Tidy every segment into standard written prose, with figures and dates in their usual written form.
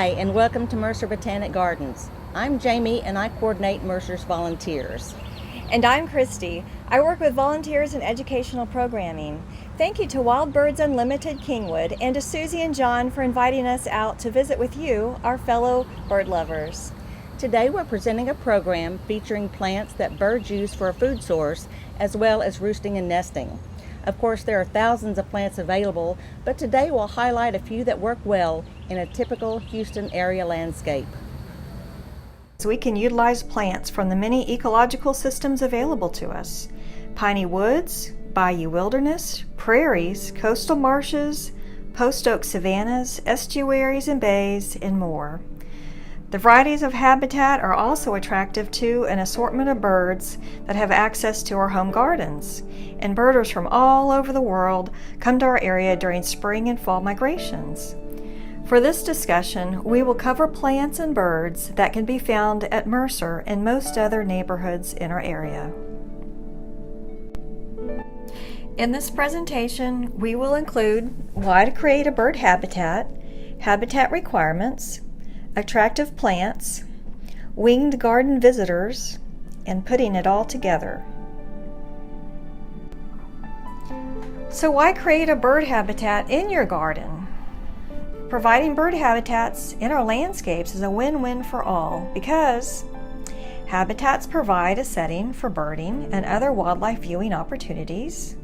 Hi, and welcome to Mercer Botanic Gardens. I'm Jamie, and I coordinate Mercer's volunteers. And I'm Christy. I work with volunteers in educational programming. Thank you to Wild Birds Unlimited Kingwood and to Susie and John for inviting us out to visit with you, our fellow bird lovers. Today we're presenting a program featuring plants that birds use for a food source, as well as roosting and nesting. Of course, there are thousands of plants available, but today we'll highlight a few that work well in a typical Houston area landscape. So we can utilize plants from the many ecological systems available to us: piney woods, bayou wilderness, prairies, coastal marshes, post oak savannas, estuaries and bays, and more. The varieties of habitat are also attractive to an assortment of birds that have access to our home gardens, and birders from all over the world come to our area during spring and fall migrations. For this discussion, we will cover plants and birds that can be found at Mercer and most other neighborhoods in our area. In this presentation, we will include why to create a bird habitat, habitat requirements, attractive plants, winged garden visitors, and putting it all together. So why create a bird habitat in your garden? Providing bird habitats in our landscapes is a win-win for all because habitats provide a setting for birding and other wildlife viewing opportunities.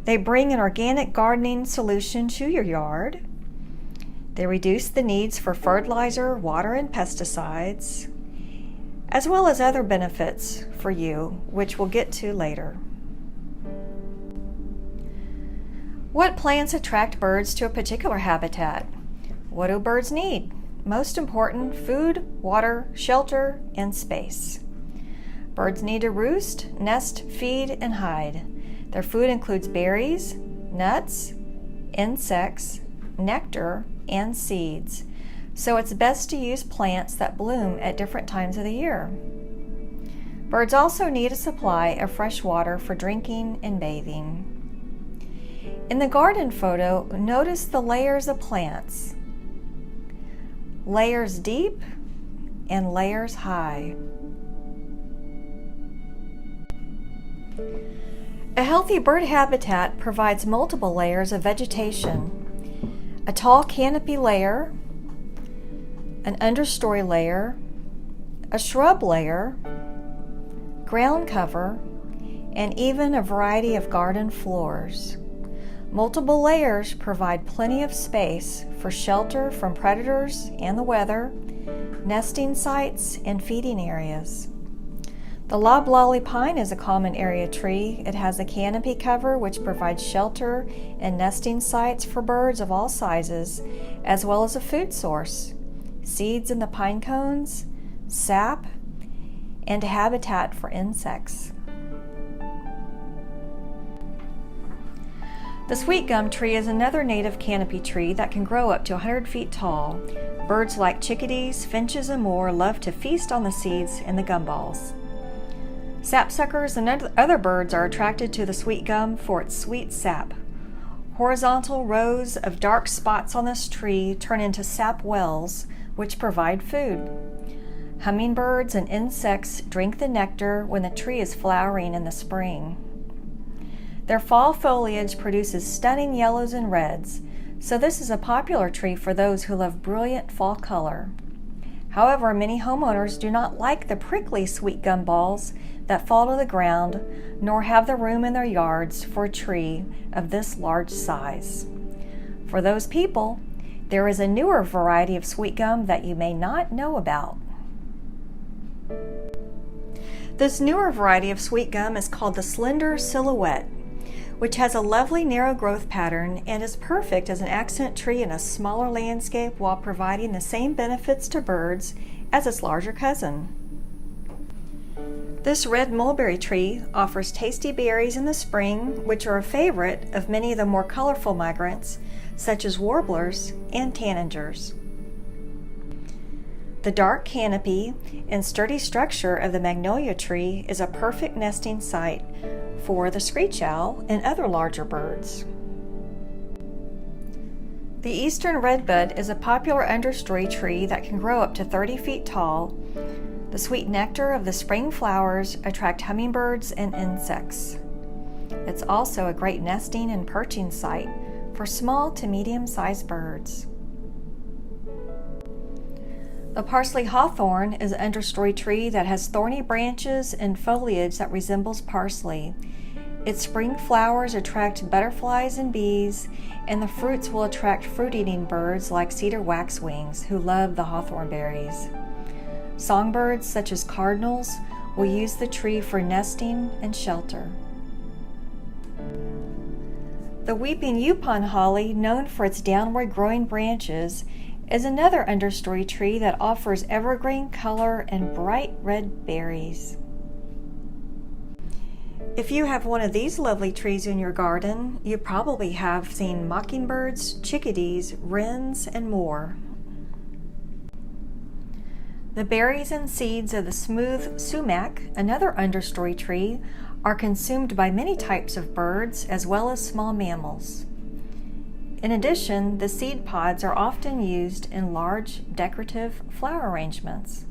They bring an organic gardening solution to your yard. They reduce the needs for fertilizer, water, and pesticides, as well as other benefits for you, which we'll get to later. What plants attract birds to a particular habitat? What do birds need? Most important, food, water, shelter, and space. Birds need to roost, nest, feed, and hide. Their food includes berries, nuts, insects, nectar, and seeds, so it's best to use plants that bloom at different times of the year. Birds also need a supply of fresh water for drinking and bathing. In the garden photo, notice the layers of plants. Layers deep and layers high. A healthy bird habitat provides multiple layers of vegetation: a tall canopy layer, an understory layer, a shrub layer, ground cover, and even a variety of garden floors. Multiple layers provide plenty of space for shelter from predators and the weather, nesting sites, and feeding areas. The loblolly pine is a common area tree. It has a canopy cover which provides shelter and nesting sites for birds of all sizes, as well as a food source: seeds in the pine cones, sap, and a habitat for insects. The sweet gum tree is another native canopy tree that can grow up to 100 feet tall. Birds like chickadees, finches, and more love to feast on the seeds and the gumballs. Sapsuckers and other birds are attracted to the sweet gum for its sweet sap. Horizontal rows of dark spots on this tree turn into sap wells, which provide food. Hummingbirds and insects drink the nectar when the tree is flowering in the spring. Their fall foliage produces stunning yellows and reds, so this is a popular tree for those who love brilliant fall color. However, many homeowners do not like the prickly sweet gum balls that fall to the ground, nor have the room in their yards for a tree of this large size. For those people, there is a newer variety of sweet gum that you may not know about. This newer variety of sweet gum is called the slender silhouette, which has a lovely narrow growth pattern and is perfect as an accent tree in a smaller landscape while providing the same benefits to birds as its larger cousin. This red mulberry tree offers tasty berries in the spring, which are a favorite of many of the more colorful migrants, such as warblers and tanagers. The dark canopy and sturdy structure of the magnolia tree is a perfect nesting site for the screech owl and other larger birds. The eastern redbud is a popular understory tree that can grow up to 30 feet tall. The sweet nectar of the spring flowers attract hummingbirds and insects. It's also a great nesting and perching site for small to medium-sized birds. The parsley hawthorn is an understory tree that has thorny branches and foliage that resembles parsley. Its spring flowers attract butterflies and bees, and the fruits will attract fruit-eating birds like cedar waxwings who love the hawthorn berries. Songbirds such as cardinals will use the tree for nesting and shelter. The weeping Yupon holly, known for its downward growing branches, is another understory tree that offers evergreen color and bright red berries. If you have one of these lovely trees in your garden, you probably have seen mockingbirds, chickadees, wrens, and more. The berries and seeds of the smooth sumac, another understory tree, are consumed by many types of birds as well as small mammals. In addition, the seed pods are often used in large decorative flower arrangements.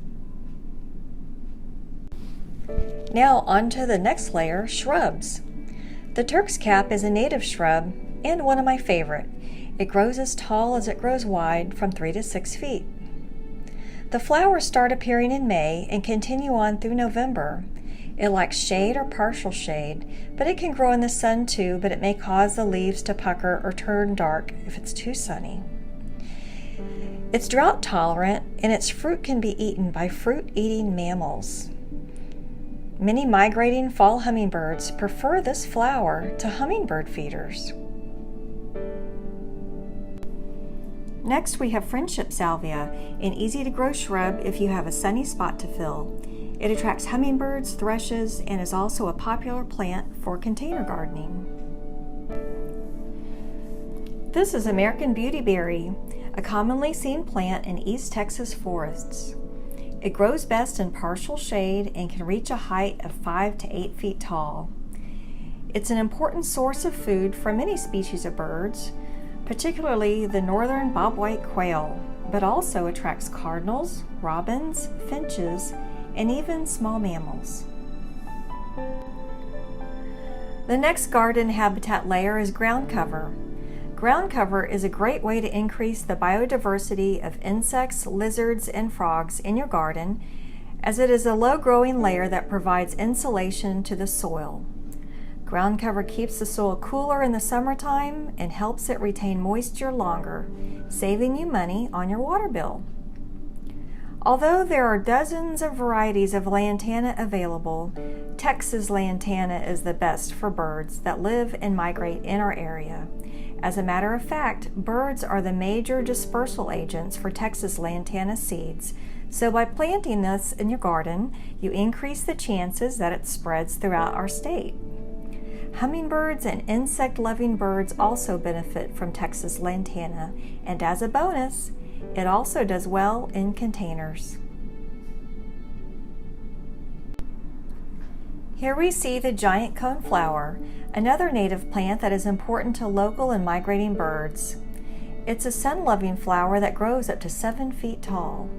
Now on to the next layer, shrubs. The Turk's cap is a native shrub and one of my favorite. It grows as tall as it grows wide, from 3 to 6 feet. The flowers start appearing in May and continue on through November. It likes shade or partial shade, but it can grow in the sun too, but it may cause the leaves to pucker or turn dark if it's too sunny. It's drought tolerant, and its fruit can be eaten by fruit-eating mammals. Many migrating fall hummingbirds prefer this flower to hummingbird feeders. Next, we have friendship salvia, an easy-to-grow shrub if you have a sunny spot to fill. It attracts hummingbirds, thrushes, and is also a popular plant for container gardening. This is American beautyberry, a commonly seen plant in East Texas forests. It grows best in partial shade and can reach a height of 5 to 8 feet tall. It's an important source of food for many species of birds, particularly the northern bobwhite quail, but also attracts cardinals, robins, finches, and even small mammals. The next garden habitat layer is ground cover. Ground cover is a great way to increase the biodiversity of insects, lizards, and frogs in your garden, as it is a low-growing layer that provides insulation to the soil. Ground cover keeps the soil cooler in the summertime and helps it retain moisture longer, saving you money on your water bill. Although there are dozens of varieties of lantana available, Texas lantana is the best for birds that live and migrate in our area. As a matter of fact, birds are the major dispersal agents for Texas lantana seeds, so by planting this in your garden, you increase the chances that it spreads throughout our state. Hummingbirds and insect-loving birds also benefit from Texas lantana, and as a bonus, it also does well in containers. Here we see the giant coneflower, another native plant that is important to local and migrating birds. It's a sun-loving flower that grows up to 7 feet tall.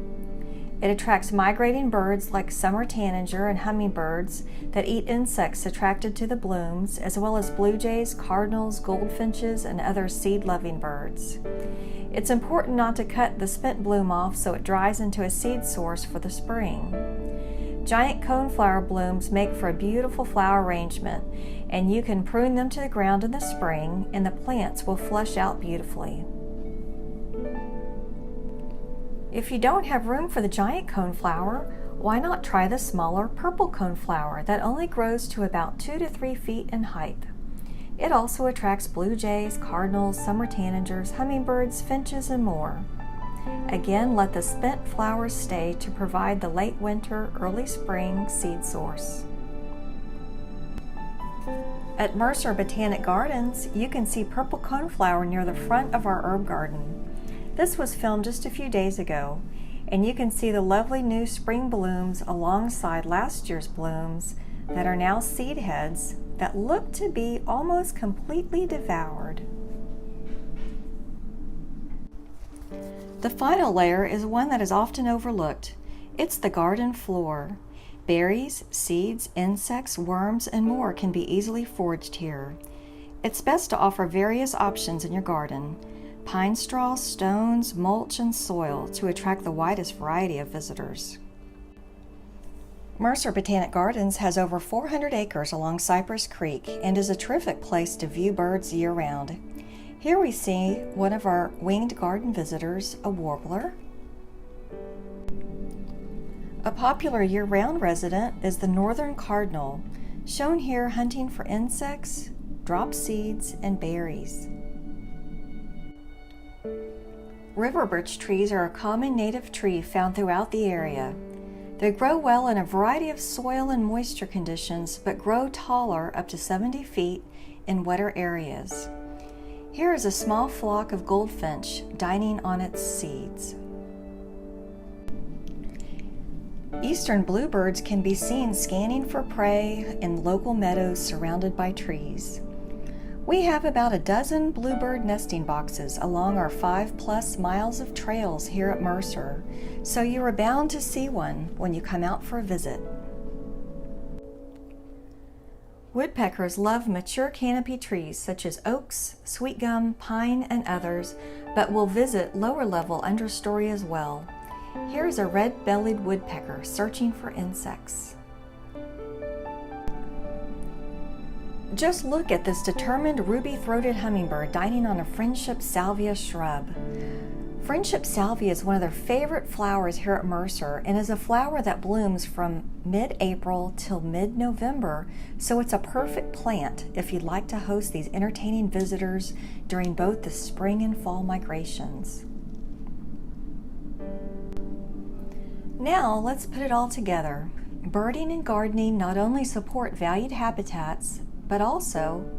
It attracts migrating birds like summer tanager and hummingbirds that eat insects attracted to the blooms, as well as blue jays, cardinals, goldfinches, and other seed-loving birds. It's important not to cut the spent bloom off so it dries into a seed source for the spring. Giant coneflower blooms make for a beautiful flower arrangement, and you can prune them to the ground in the spring and the plants will flush out beautifully. If you don't have room for the giant coneflower, why not try the smaller purple coneflower that only grows to about 2 to 3 feet in height. It also attracts blue jays, cardinals, summer tanagers, hummingbirds, finches, and more. Again, let the spent flowers stay to provide the late winter, early spring seed source. At Mercer Botanic Gardens, you can see purple coneflower near the front of our herb garden. This was filmed just a few days ago, and you can see the lovely new spring blooms alongside last year's blooms that are now seed heads that look to be almost completely devoured. The final layer is one that is often overlooked. It's the garden floor. Berries, seeds, insects, worms, and more can be easily foraged here. It's best to offer various options in your garden: pine straw, stones, mulch, and soil to attract the widest variety of visitors. Mercer Botanic Gardens has over 400 acres along Cypress Creek and is a terrific place to view birds year-round. Here we see one of our winged garden visitors, a warbler. A popular year-round resident is the northern cardinal, shown here hunting for insects, drop seeds, and berries. River birch trees are a common native tree found throughout the area. They grow well in a variety of soil and moisture conditions, but grow taller up to 70 feet in wetter areas. Here is a small flock of goldfinch dining on its seeds. Eastern bluebirds can be seen scanning for prey in local meadows surrounded by trees. We have about a dozen bluebird nesting boxes along our 5+ miles of trails here at Mercer, so you are bound to see one when you come out for a visit. Woodpeckers love mature canopy trees such as oaks, sweet gum, pine, and others, but will visit lower-level understory as well. Here is a red-bellied woodpecker searching for insects. Just look at this determined ruby-throated hummingbird dining on a friendship salvia shrub. Friendship salvia is one of their favorite flowers here at Mercer and is a flower that blooms from mid-April till mid-November, so it's a perfect plant if you'd like to host these entertaining visitors during both the spring and fall migrations. Now let's put it all together. Birding and gardening not only support valued habitats, but also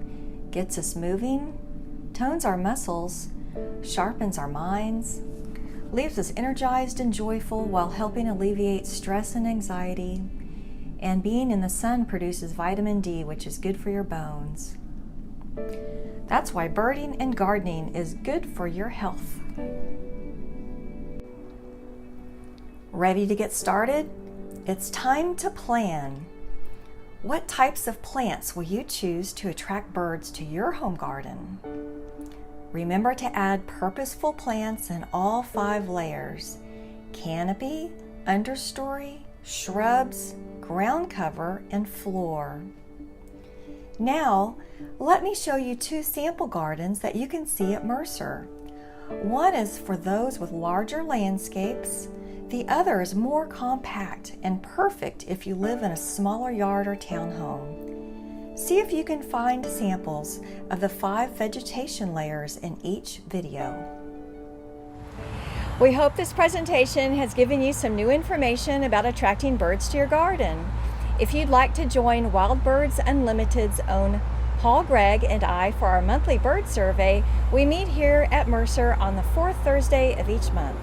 gets us moving, tones our muscles, sharpens our minds, leaves us energized and joyful while helping alleviate stress and anxiety, and being in the sun produces vitamin D, which is good for your bones. That's why birding and gardening is good for your health. Ready to get started? It's time to plan. What types of plants will you choose to attract birds to your home garden? Remember to add purposeful plants in all 5 layers: canopy, understory, shrubs, ground cover, and floor. Now, let me show you 2 sample gardens that you can see at Mercer. One is for those with larger landscapes. The other is more compact and perfect if you live in a smaller yard or townhome. See if you can find samples of the 5 vegetation layers in each video. We hope this presentation has given you some new information about attracting birds to your garden. If you'd like to join Wild Birds Unlimited's own Paul, Greg, and I for our monthly bird survey, we meet here at Mercer on the 4th Thursday of each month.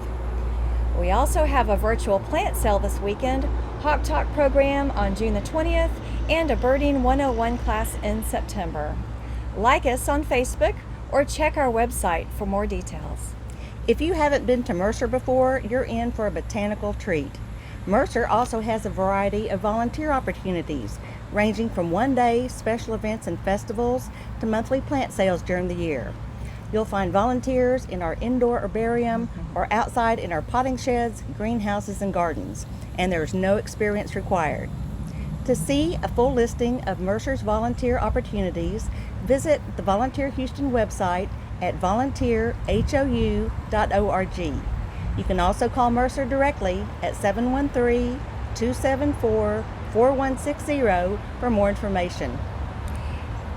We also have a virtual plant sale this weekend, Hawk Talk program on June the 20th, and a Birding 101 class in September. Like us on Facebook or check our website for more details. If you haven't been to Mercer before, you're in for a botanical treat. Mercer also has a variety of volunteer opportunities, ranging from one-day special events and festivals to monthly plant sales during the year. You'll find volunteers in our indoor herbarium or outside in our potting sheds, greenhouses, and gardens, and there is no experience required. To see a full listing of Mercer's volunteer opportunities, visit the Volunteer Houston website at volunteerhou.org. You can also call Mercer directly at 713-274-4160 for more information.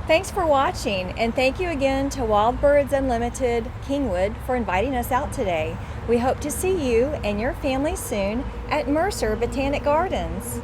Thanks for watching, and thank you again to Wild Birds Unlimited Kingwood for inviting us out today. We hope to see you and your family soon at Mercer Botanic Gardens.